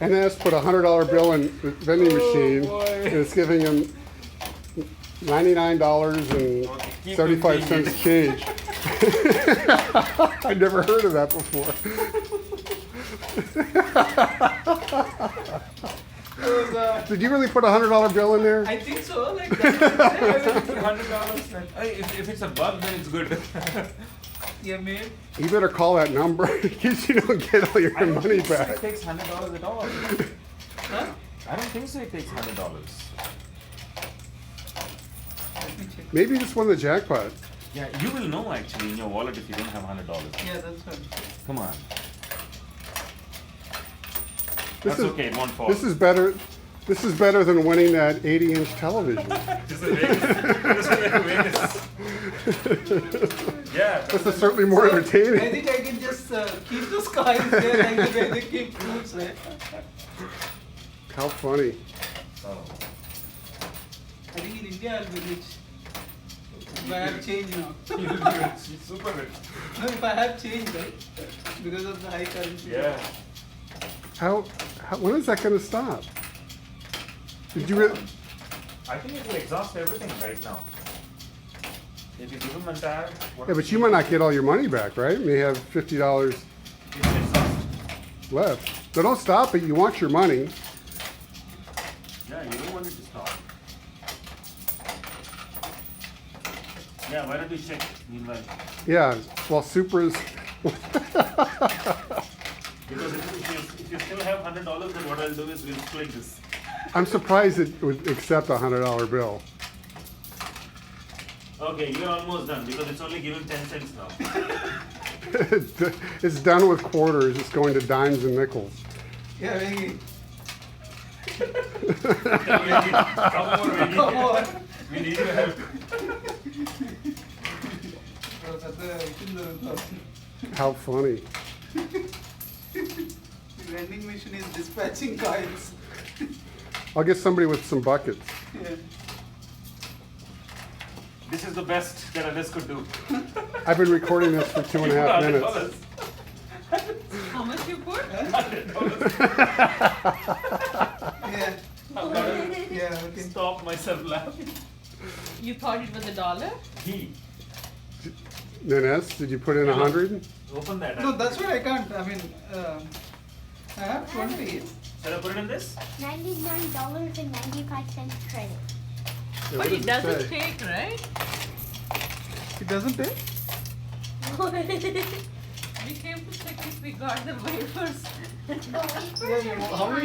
NS put a $100 bill in the vending machine, boy. and it's giving him $99.75 change. I'd never heard of that before. Did you really put a $100 bill in there? I think so. Like $100. If it's a bug, then it's good. Yeah, man. You better call that number in case you don't get all your money It back. takes $100 at all. Huh? I don't think so. It takes $100. Let me check. Maybe you just won the jackpot. Yeah, you will know actually in your wallet if you don't have $100. Yeah, that's right. Come on. This That's is- okay. It won't fall. This is better. This is better than winning that 80-inch television. This is Vegas. This is Vegas. Yeah. This is certainly more I entertaining. think I can just keep those coins there like the way they keep fruits, right? How funny. Oh. I think in India I'll be rich. If I have change now. You'll be rich. Super rich. No, if I have change, right? Because of the high currency. Yeah. When is that going to stop? Did you really? I think it will exhaust everything right now. If you give them entire. Yeah, but you might not get all your money back, right? You may have $50 It's exhaust. left. So don't stop it. You want your money. Yeah, you don't want it to stop. Yeah, why don't we check meanwhile? Yeah. Well, Supra's. Because if you still have $100, then what I'll do is we'll split this. I'm surprised it would accept a $100 bill. Okay, you're almost done because it's only giving 10 cents now. It's done with quarters. It's going to dimes and nickels. Yeah, very. Come on, Come on. we need your help. How funny. The vending machine is dispatching coins. I'll get somebody with some buckets. Yeah. This is the best that others could do. I've been recording this for 2.5 minutes. $100. How much you put? Yeah. Yeah, okay. Stop myself laughing. You thought it was $1? He. Nines, did you put in 100? Open that. No, that's why I can't. I mean, I have 20. Shall I put it in this? $99.95 credit. Yeah, But what it does doesn't say? take, right? It doesn't take? We came to check if we got the wafers. Yeah, how many